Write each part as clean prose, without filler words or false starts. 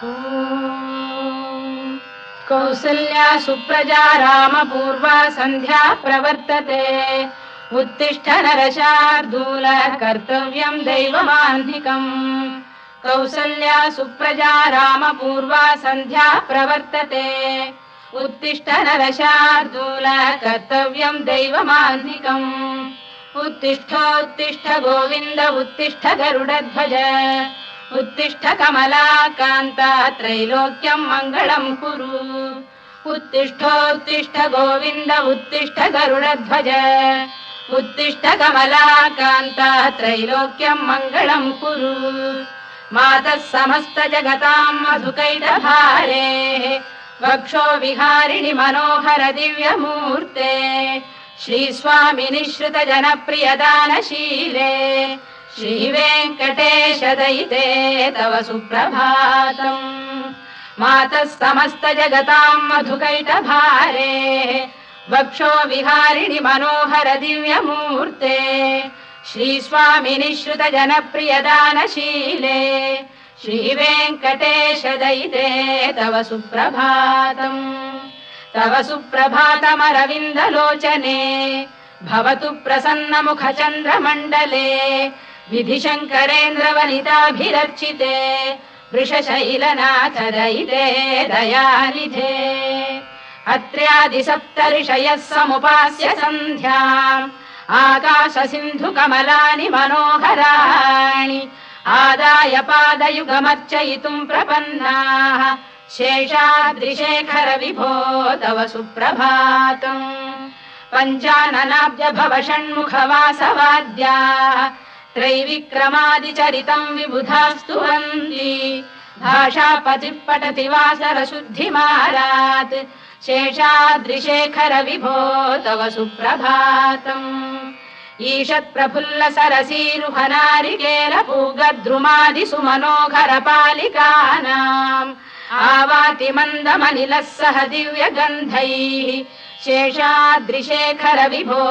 ॐ कौसल्या सुप्रजा रामपूर्वा सन्ध्या प्रवर्तते उत्तिष्ठ नरशार्दूल कर्तव्यं दैवमान्धिकम् कौसल्या सुप्रजा रामपूर्वा सन्ध्या प्रवर्तते उत्तिष्ठ नरशार्दूल कर्तव्यं दैवमान्धिकम् उत्तिष्ठोत्तिष्ठ गोविन्द उत्तिष्ठ गरुडध्वज उत्तिष्ठ कमलाकान्ता त्रैलोक्यं मङ्गलं कुरु उत्तिष्ठोत्तिष्ठ गोविन्द उत्तिष्ठ गरुडध्वज उत्तिष्ठ कमलाकान्ता त्रैलोक्यं मङ्गलं कुरु मातः समस्त जगतां मधुकैटभारे वक्षो विहारिणि मनोहर दिव्यमूर्ते श्रीस्वामिनि श्रुत जनप्रियदानशीले श्रीवेङ्कटेश दयिते तव सुप्रभातम् मातः समस्त जगतां मधुकैटभारे वक्षो विहारिणि मनोहर दिव्यमूर्ते श्रीस्वामिनि श्रुत जनप्रियदानशीले श्रीवेङ्कटेश दयिते तव सुप्रभातम् तव सुप्रभातमरविन्दलोचने भवतु प्रसन्नमुखचन्द्रमण्डले विधिशङ्करेन्द्रवनिताभिरर्चिते वृषशैलनाथ दयिते दयानिधे अत्र्यादिसप्तऋषयः समुपास्य सन्ध्याम् आकाशसिन्धुकमलानि मनोहराणि आदाय पादयुगमर्चयितुम् प्रपन्नाः शेषाद्रिशेखर विभो तव सुप्रभातम् पञ्चाननाब्ज भव षण्मुखवासवाद्याः त्रैविक्रमादिचरितम् विबुधास्तुवन्ति भाषापतिः पठति वासरशुद्धिमारात् शेषाद्रिशेखर विभो तव सुप्रभातम् ईषत्प्रफुल्ल सरसीरुहनारिकेलपूगद्रुमादिसुमनोहर पालिकानाम् आवाति मन्दमनिलः सह दिव्यगन्धैः शेषाद्रिशेखर विभो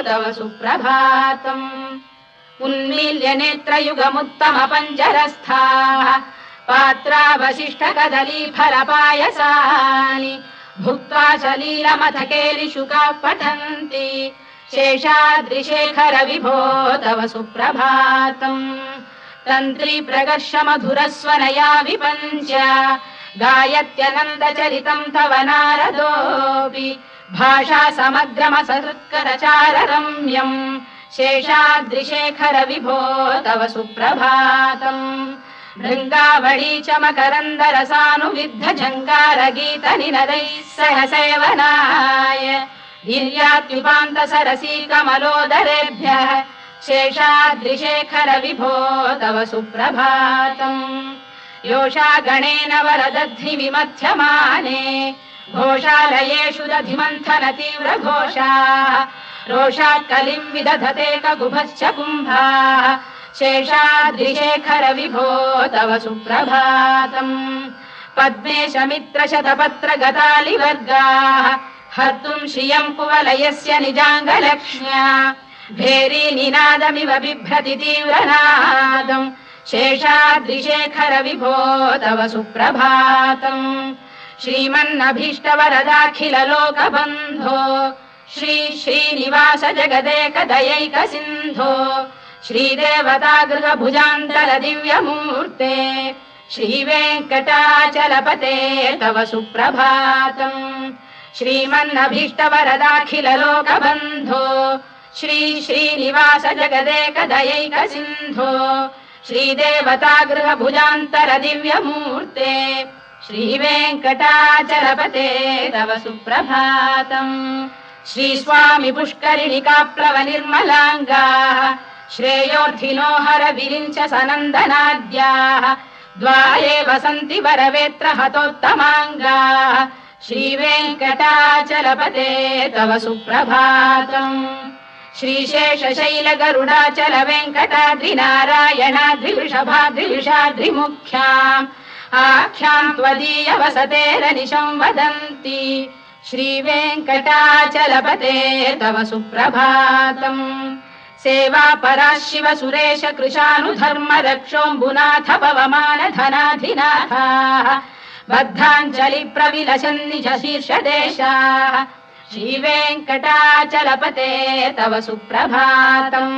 तव सुप्रभातम् उन्मील्य नेत्रयुगमुत्तम पञ्जरस्थाः पात्रावशिष्ट कदलीफलपायसानि भुक्त्वा सलीलमथकेलिशुकाः पठन्ति शेषाद्रिशेखर विभो तव सुप्रभातम् तन्त्री प्रकर्ष मधुरस्वनया विपञ्च गायत्यनन्दचरितं तव नारदोऽपि भाषा समग्रमसहृत्करचाररम्यम् शेषाद्रिशेखर विभो तव सुप्रभातम् भृङ्गावळी च मकरन्दरसानुविद्ध झङ्कारगीतनिनदैः सह सेवनाय वीर्यात्युपान्त सरसी कमलोदरेभ्यः शेषाद्रिशेखर विभो तव सुप्रभातम् योषा गणेन वरदध्नि विमथ्यमाने घोषालयेषु दधिमन्थन तीव्र घोषाः रोषात् कलिम् विदधते ककुभश्च कुम्भाः शेषाद्रिशेखर विभो तव सुप्रभातम् पद्मेश मित्र शतपत्र गतालिवर्गाः हर्तुम् श्रियम् कुवलयस्य निजाङ्गलक्ष्म्या भेरी निनादमिव बिभ्रति तीव्रनादम् शेषाद्रिशेखर विभो तव सुप्रभातम् श्रीमन्नभीष्टवरदाखिल लोकबन्धो श्री श्रीनिवास जगदेकदयैक सिन्धो श्रीदेवतागृह भुजान्तल दिव्यमूर्ते श्रीवेङ्कटाचलपते तव सुप्रभातम् श्रीमन्नभीष्टवरदाखिल लोकबन्धो श्री श्रीनिवास जगदेकदयैक सिन्धो श्रीदेवतागृह भुजान्तर दिव्यमूर्ते श्रीवेङ्कटाचलपते तव सुप्रभातम् श्रीस्वामि पुष्करिणिकाप्लव निर्मलाङ्गाः श्रेयोर्थिनो हर विरिञ्च सनन्दनाद्याः द्वाये वसन्ति वरवेत्र हतोत्तमाङ्गाः श्रीवेङ्कटाचलपते तव सुप्रभातम् श्रीशेषशैल गरुडाचल वेङ्कटाद्रिनारायणाद्रिवृषभाद्रिविषाद्रिमुख्याम् आख्याम् त्वदीय वसतेरनिशं वदन्ति श्रीवेङ्कटाचलपते तव सुप्रभातम् सेवा परा शिव सुरेश कृशानुधर्म रक्षोऽम्बुनाथ पवमान धनाधिनाथाः बद्धाञ्जलि प्रविलसन् निज शीर्षदेशाः श्रीवेङ्कटाचलपते तव सुप्रभातम्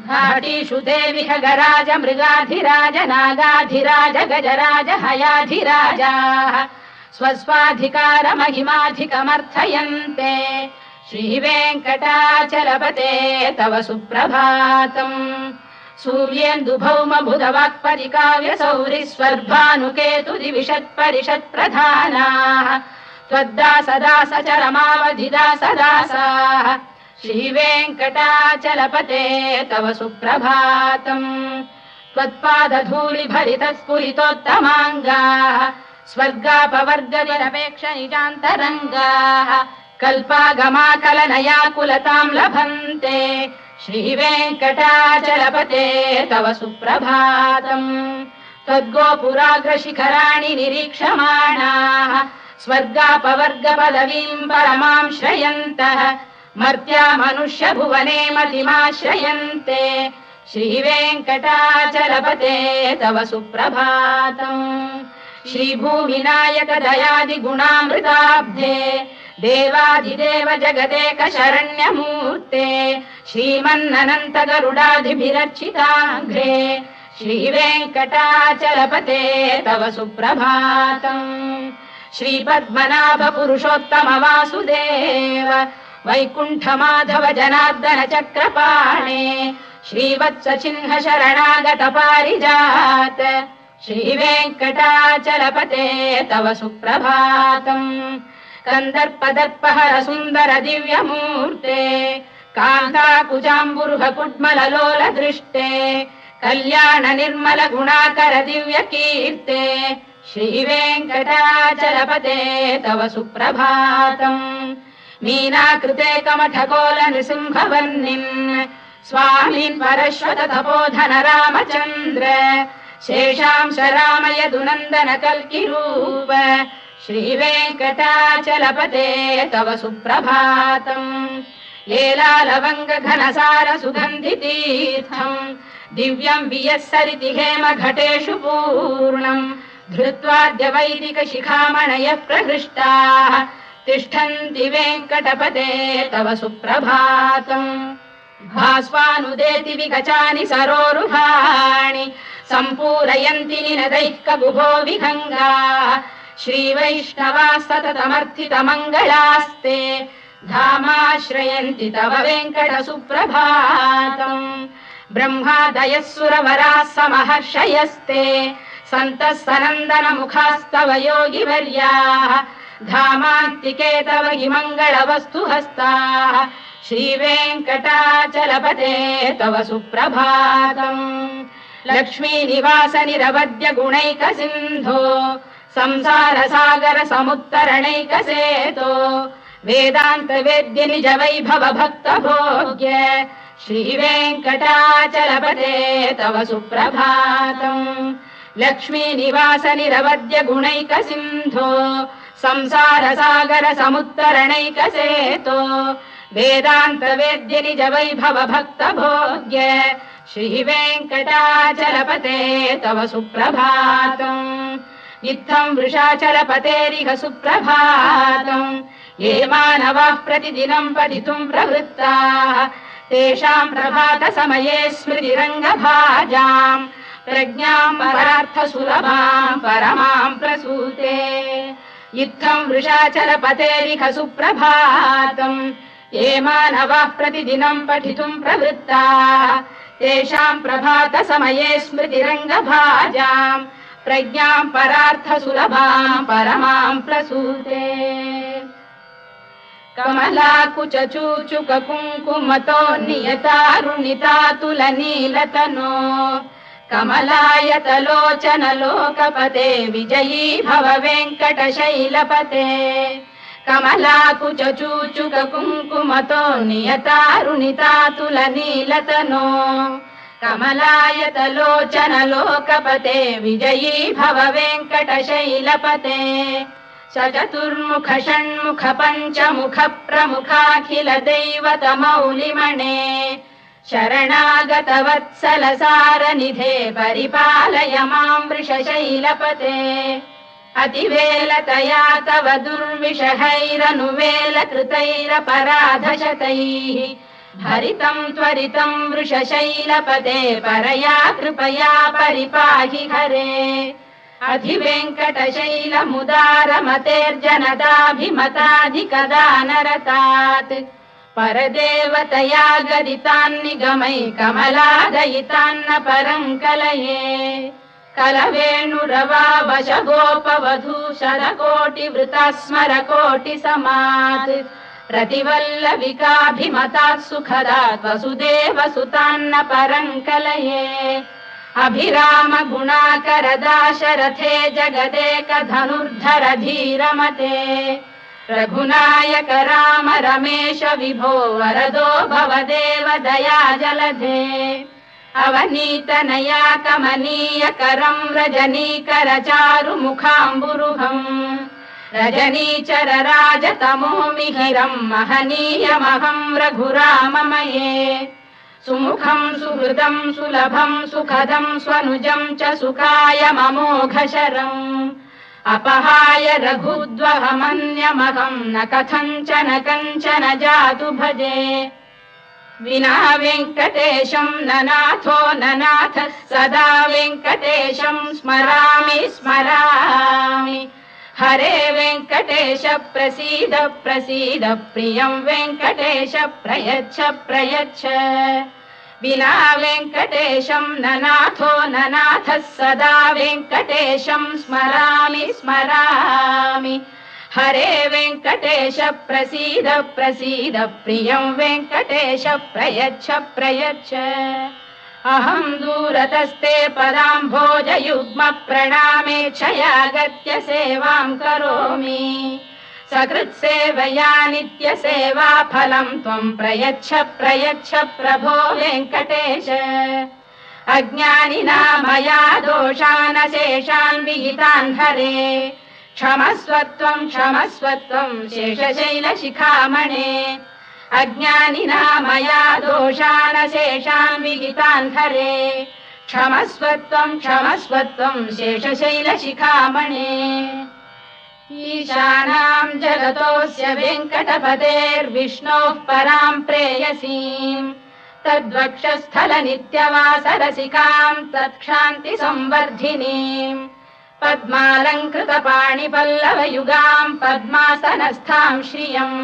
घाटीषु देवि खगराज मृगाधिराज नागाधिराज गजराज हयाधिराजाः स्वस्वाधिकार महिमाधिकमर्थयन्ते श्रीवेङ्कटाचलपते तव सुप्रभातम् सूर्येन्दुभौम बुधवाक्परिकाव्य सौरि स्वर्भानुकेतु दिविषत्परिषत्प्रधानाः त्वद्दासदास चरमावधिदासदासाः श्रीवेङ्कटाचलपते तव सुप्रभातम् त्वत्पादधूलिभरितस्फुरितोत्तमाङ्गाः स्वर्गापवर्गनिरपेक्ष निजान्तरङ्गाः कल्पागमाकलनयाकुलताम् लभन्ते श्रीवेङ्कटाचलपते तव सुप्रभातम् त्वद्गोपुराग्रशिखराणि निरीक्षमाणाः स्वर्गापवर्गपदवीम् परमाम् श्रयन्तः मर्त्या मनुष्य भुवने मतिमाश्रयन्ते श्रीवेङ्कटाचलपते तव सुप्रभातम् श्रीभूमिनायक दयादिगुणामृताब्धे देवादिदेव जगदेक शरण्यमूर्ते श्रीमन्ननन्त गरुडादिभिरर्चिताङ्घ्रे श्रीवेङ्कटाचलपते तव सुप्रभातम् श्रीपद्मनाभ पुरुषोत्तम वासुदेव वैकुण्ठ माधव जनार्दन चक्रपाणे श्रीवत्स चिह्न शरणागत पारिजात श्रीवेङ्कटाचलपते तव सुप्रभातम् कन्दर्पदर्पहर सुन्दर दिव्यमूर्ते कान्ताकुजाम्बुरुह कुड्मललोल दृष्टे कल्याण निर्मल गुणाकर दिव्य कीर्ते श्रीवेङ्कटाचलपते तव सुप्रभातम् मीनाकृते कमठकोल नृसिंहवर्णिन् स्वामीन् परश्वत तपोधन रामचन्द्र शेषांश रामयदुनन्दन कल्किरूप श्रीवेङ्कटाचलपते तव सुप्रभातम् लेलालवङ्ग घनसार सुगन्धितीर्थम् दिव्यम् वियस्सरिति हेम घटेषु पूर्णम् धृत्वाद्य वैदिक शिखामणयः प्रहृष्टाः तिष्ठन्ति वेङ्कटपते तव सुप्रभातम् भास्वानुदेति विगचानि सरोरुहाणि सम्पूरयन्ति निनदैः कगुभो विहङ्गाः श्रीवैष्णवाः सततमर्थितमङ्गलास्ते धामाश्रयन्ति तव वेङ्कट सुप्रभातम् ब्रह्मादयः सुरवराः समहर्षयस्ते सन्तः सनन्दन मुखास्तव योगिवर्याः धामान्तिके तव हि मङ्गलवस्तु हस्ताः श्रीवेङ्कटाचलपते तव सुप्रभातम् लक्ष्मीनिवास निरवद्य गुणैक सिन्धो संसार सागर समुत्तरणैक सेतो वेदान्त वेद्य निज वैभव भक्त भोग्य श्रीवेङ्कटाचलपते तव सुप्रभातम् लक्ष्मीनिवास निरवद्य गुणैक सिन्धो संसार सागर समुत्तरणैक सेतो वेदान्त वेद्य निज वैभव भक्त भोग्य श्रीवेङ्कटाचलपते तव सुप्रभातम् इत्थम् वृषाचलपतेरिह सुप्रभातम् ये मानवाः प्रतिदिनम् पठितुम् प्रवृत्ताः तेषाम् प्रभात समये स्मृतिरङ्गभाजाम् प्रज्ञाम् परार्थ सुलभाम् परमाम् प्रसूते इत्थम् वृषाचलपतेरिह सुप्रभातम् ये मानवाः प्रतिदिनम् पठितुम् प्रवृत्ताः तेषाम् प्रभात समये स्मृतिरङ्गभाजाम् प्रज्ञाम् परार्थ सुलभाम् परमाम् प्रसूते कमलाकुच चूचुक कुङ्कुमतो नियतारुणितातुल नीलतनो कमलायतलोचन लोकपते विजयी भव वेङ्कटशैलपते कमलाकुच चूचुक कुङ्कुमतो नियतारुणितातुल नीलतनो कमलायतलोचन लोकपते विजयी भव वेङ्कटशैलपते सचतुर्मुख षण्मुख पञ्चमुख प्रमुखाखिल दैवत मौलिमणे शरणागतवत्सलसारनिधे परिपालय मां वृषशैलपते अतिवेलतया तव दुर्विषहैरनुवेलकृतैरपराधशतैः हरितं त्वरितं वृषशैलपते परया कृपया परिपाहि हरे अधिवेङ्कटशैलमुदारमतेर्जनताभिमताधिकदानरतात् परदेवतया गदितान्निगमै कमलादयितान्न परं कलये कलवेणुरवावशगोपवधूशरकोटिवृता स्मरकोटिसमात् प्रतिवल्लविकाभिमतात् सुखदात् वसुदेवसुतान्न परं कलये अभिराम गुणाकरदाशरथे जगदेकधनुर्धर धीरमते रघुनायक राम रमेश विभो वरदो भवदेव दया जलधे अवनीतनया कमनीयकरं रजनीकर चारुमुखाम्बुरुहम् रजनीचर राजतमो मिहिरं महनीयमहं रघुराममये सुमुखं सुहृदं सुलभं सुखदं स्वनुजं च सुखायममोघशरम् अपहाय रघुद्वहमन्यमहं न कथञ्चन कञ्चन जातु भजे विना वेङ्कटेशं ननाथो ननाथः सदा वेङ्कटेशं स्मरामि स्मरामि हरे वेङ्कटेश प्रसीद प्रसीद प्रियं वेङ्कटेश प्रयच्छ प्रयच्छ विना वेङ्कटेशं ननाथो ननाथः सदा वेङ्कटेशं स्मरामि स्मरामि हरे वेङ्कटेश प्रसीद प्रसीद प्रियं वेङ्कटेश प्रयच्छ प्रयच्छ अहं दूरतस्ते पदाम्भोजयुग्म प्रणामेच्छयागत्य सेवां करोमि सकृत्सेवया नित्यसेवा फलं त्वं प्रयच्छ प्रयच्छ प्रभो वेङ्कटेश अज्ञानिना मया दोषानशेषान् विहितान् हरे क्षमस्वत्वं शेषशैलशिखामणे अज्ञानिना मया दोषानशेषान् विहितान् हरे क्षमस्वत्वं शेषशैलशिखामणे ईशानां जगतोऽस्य वेङ्कटपतेर्विष्णोः परां प्रेयसीं तद्वक्षस्थलनित्यवासरसिकां तत्क्षान्तिसंवर्धिनीं पद्मालङ्कृतपाणिपल्लवयुगां पद्मासनस्थां श्रियम्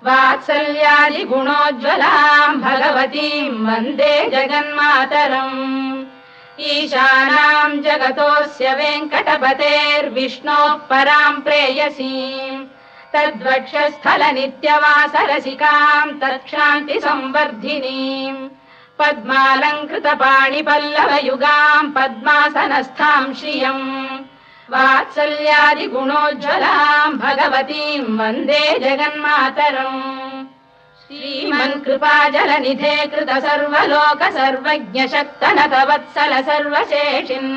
वात्सल्यादिगुणोज्ज्वलां भगवतीं वन्दे जगन्मातरम् ईशानां जगतोऽस्य वेङ्कटपतेर्विष्णोः परां प्रेयसीं तद्वक्षस्थलनित्यवासरसिकां तत्क्षान्तिसंवर्धिनीं पद्मालङ्कृतपाणिपल्लवयुगां पद्मासनस्थां श्रियम् वात्सल्यादिगुणोज्ज्वलां भगवतीं वन्दे जगन्मातरम् श्रीमन्कृपाजलनिधे कृत सर्वलोक सर्वज्ञ शक्तनतवत्सल सर्वशेषिन्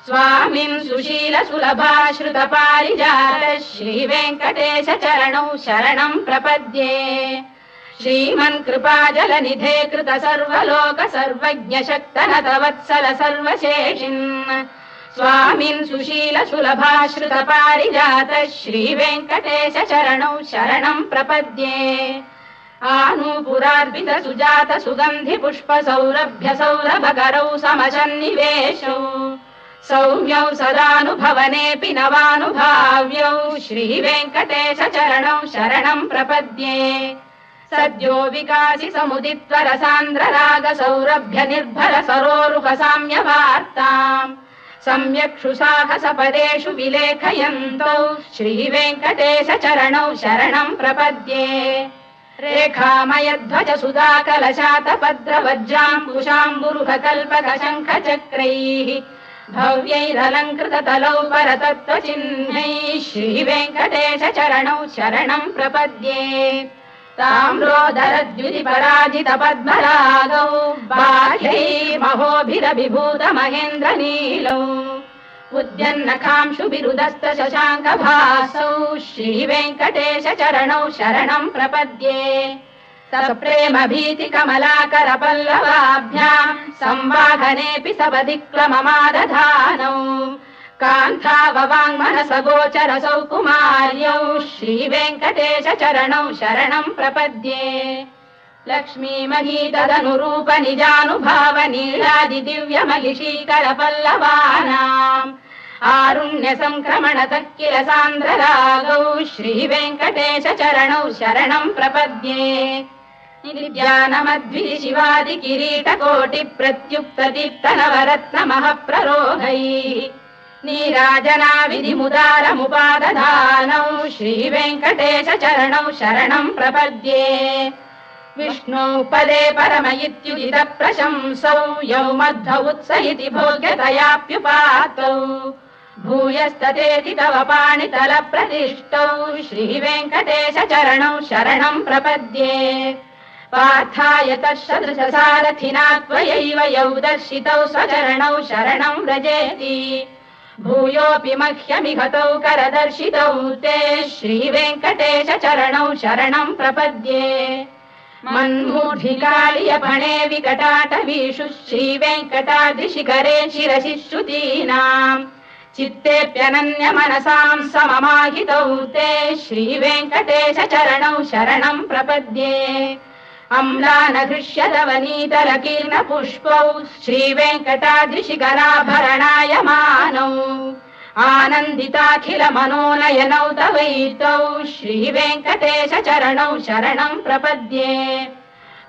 स्वामिन् सुशील सुलभाश्रुत पारिजात श्रीवेङ्कटेश चरणौ शरणं प्रपद्ये श्रीमन्कृपाजलनिधे कृत सर्वलोक सर्वज्ञ शक्तनतवत्सल सर्वशेषिन् स्वामिन् सुशील सुलभाश्रुत पारिजात श्रीवेङ्कटेश चरणौ शरणं प्रपद्ये आनूपुरार्पित सुजात सुगन्धि पुष्प सौरभ्य सौरभकरौ समसन्निवेशौ सौम्यौ सदानुभवनेऽपि नवानुभाव्यौ श्रीवेङ्कटेश चरणौ शरणं प्रपद्ये सद्यो विकासि समुदित्वर सान्द्र राग सौरभ्य निर्भर सरोरुह साम्यवार्ताम् सम्यक् शुसाहसपदेषु विलेखयन्तौ श्रीवेङ्कटेश चरणौ शरणं प्रपद्ये रेखामयध्वज सुधाकलशातपद्रवज्राङ्कुशाम्बुरुहकल्पकशङ्खचक्रैः भव्यैरलङ्कृततलौ परतत्त्वचिह्नैः श्रीवेङ्कटेश चरणौ शरणं प्रपद्ये ताम्रोदरद्युतिपराजित पद्मरागौ बाह्यैर्महोभिरभिभूत महेन्द्रनीलौ उद्यन्नखांशुभिरुदस्त शशाङ्कभासौ श्रीवेङ्कटेश चरणौ शरणं प्रपद्ये सप्रेम भीति कमलाकर पल्लवाभ्याम् संवाहनेऽपि सपदिक्लममादधानौ कान्थाववाङ्मनस गोचरसौ कुमार्यौ श्रीवेङ्कटेश चरणौ शरणं प्रपद्ये लक्ष्मी महीतदनुरूप निजानुभाव नीलादि दिव्य महिषीकर पल्लवानाम् आरुण्य संक्रमणतः किल सान्द्ररागौ श्रीवेङ्कटेश चरणौ शरणं प्रपद्ये निद्यानमद्भि शिवादि किरीटकोटि प्रत्युक्त दीप्त नवरत्न महप्ररोहैः नीराजना विधिमुदारमुपादधानौ श्रीवेङ्कटेश चरणौ शरणं प्रपद्ये विष्णु पदे परम इत्युदित प्रशंसौ यौ मध्व उत्स इति भोग्यतयाप्युपातौ भूयस्ततेति तव पाणितल प्रतिष्ठौ श्रीवेङ्कटेश चरणौ शरणं प्रपद्ये पार्थाय तत्सदृश सारथिना त्वयैव यौ दर्शितौ स्वचरणौ शरणं व्रजेति भूयोऽपि मह्यमिहतौ करदर्शितौ ते श्रीवेङ्कटेश चरणौ शरणं प्रपद्ये मन्मूर्धिकालियपणे विकटाटवीषु श्रीवेङ्कटाद्रिशिखरे शिरसि श्रुतीनाम् चित्तेऽप्यनन्य मनसां सममाहितौ ते श्रीवेङ्कटेश चरणौ शरणं प्रपद्ये अम्लानघृष्यदवनीतलकीर्ण पुष्पौ श्रीवेङ्कटाद्रिशिखराभरणायमानौ आनन्दिताखिल मनोनयनौ तवैतौ श्रीवेङ्कटेश चरणौ शरणं प्रपद्ये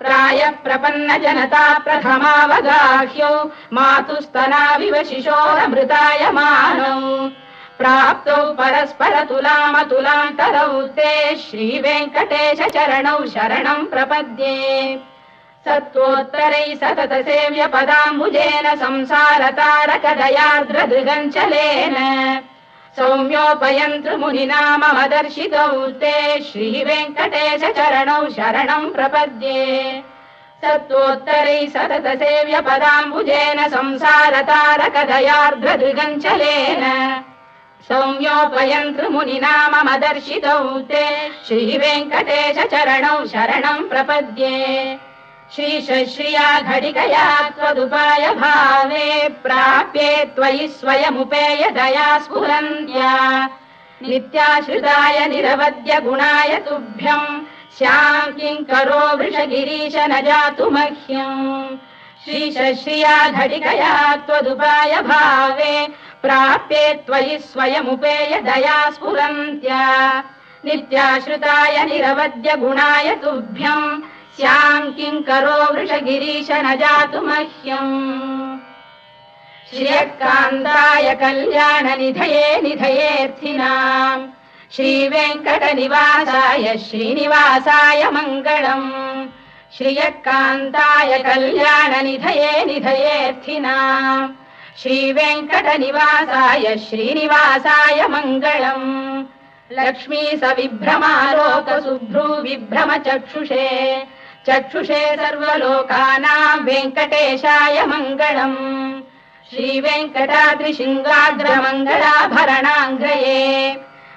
प्रायः प्रपन्न जनता प्रथमावगाह्यौ मातुस्तनाविव शिशोरमृतायमानौ प्राप्तौ परस्पर तुलामतुलान्तरौ ते श्रीवेङ्कटेश चरणौ शरणं प्रपद्ये सत्त्वोत्तरै सतत सेव्य पदाम्बुजेन संसारतारक दयार्द्रदृगञ्चलेन सौम्योपयन्तृमुनिना मम दर्शितौ ते श्रीवेङ्कटेश चरणौ शरणं प्रपद्ये सत्त्वोत्तरै सतत सेव्य पदाम्बुजेन संसारतारक दयार्द्रदृगञ्चलेन सौम्योपयन्तृमुनिना मम दर्शितौ ते श्रीवेङ्कटेश चरणौ शरणं प्रपद्ये श्रीशश्रिया घटिकया त्वदुपाय भावे प्राप्ये त्वयि स्वयमुपेय दया स्फुरन्त्या नित्याश्रिताय निरवद्य गुणाय तुभ्यम् श्यां किङ्करो वृषगिरीश न जातु मह्यम् श्रीशश्रिया घटिकया त्वदुपाय भावे प्राप्ये त्वयि स्वयमुपेय दया स्फुरन्त्या नित्याश्रिताय निरवद्य गुणाय तुभ्यम् श्यां किङ्करो वृषगिरीश न जातु मह्यम् श्रियकान्ताय कल्याणनिधये निधयेऽर्थिनाम् श्रीवेङ्कटनिवासाय श्रीनिवासाय मङ्गलम् श्रियकान्ताय कल्याणनिधये निधयेऽर्थिनाम् श्रीवेङ्कटनिवासाय श्रीनिवासाय मङ्गलम् लक्ष्मी सविभ्रमालोक सुभ्रू विभ्रम चक्षुषे चक्षुषे सर्वलोकानां वेङ्कटेशाय मङ्गलम् श्रीवेङ्कटाद्रिशृङ्गाग्रमङ्गलाभरणाङ्गये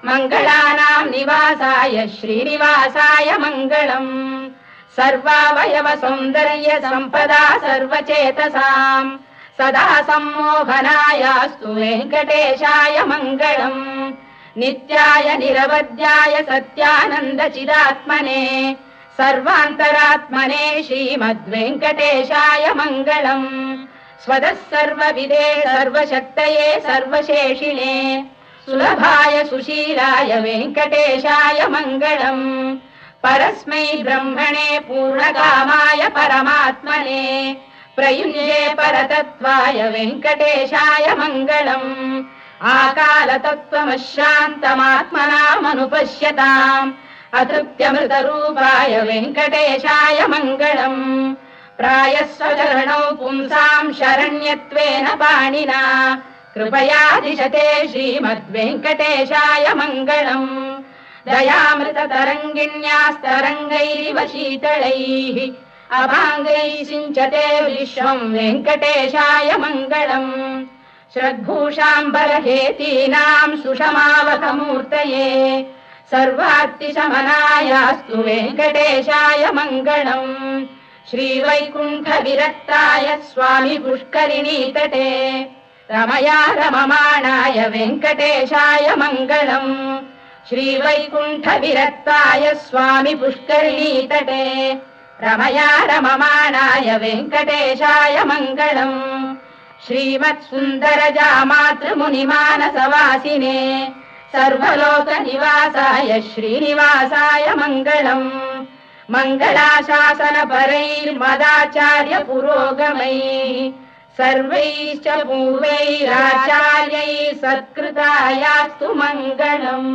मङ्गलानां निवासाय श्रीनिवासाय मङ्गलम् सर्वावयव सौन्दर्य सम्पदा सर्वचेतसां सदा सम्मोहनायास्तु वेङ्कटेशाय मङ्गलम् नित्याय निरवध्याय सत्यानन्दचिदात्मने सर्वान्तरात्मने श्रीमद्वेङ्कटेशाय मङ्गलम् स्वतः सर्वविदे सर्वशक्तये सर्वशेषिणे सुलभाय सुशीलाय वेङ्कटेशाय मङ्गलम् परस्मै ब्रह्मणे पूर्णकामाय परमात्मने प्रयुञ्जे परतत्त्वाय वेङ्कटेशाय मङ्गलम् आकालतत्त्वमशान्तमात्मनामनुपश्यताम् अतृप्त्यमृतरूपाय वेङ्कटेशाय मङ्गलम् प्रायस्वचरणौ पुंसां शरण्यत्वेन पाणिना कृपया दिशते श्रीमद्वेङ्कटेशाय मङ्गलम् दयामृततरङ्गिण्यास्तरङ्गैरिव शीतलैः अभाङ्गैः सिञ्चते विश्वं वेङ्कटेशाय मङ्गलम् श्रद्भूषाम्बरहेतीनां सुषमावकमूर्तये सर्वार्तिशमनायास्तु वेङ्कटेशाय मङ्गलम् श्रीवैकुण्ठविरक्ताय स्वामी पुष्करिणीतटे रमया रममाणाय वेङ्कटेशाय मङ्गलम् श्रीवैकुण्ठविरक्ताय स्वामी पुष्करिणीतटे रमया रममाणाय वेङ्कटेशाय मङ्गलम् श्रीमत्सुन्दरजामातृमुनिमानसवासिने सर्वलोकनिवासाय श्रीनिवासाय मङ्गलम् मङ्गलाशासनपरैर्मदाचार्य पुरोगमैः सर्वैश्च पूर्वैराचार्यैः सत्कृतायास्तु मङ्गलम्।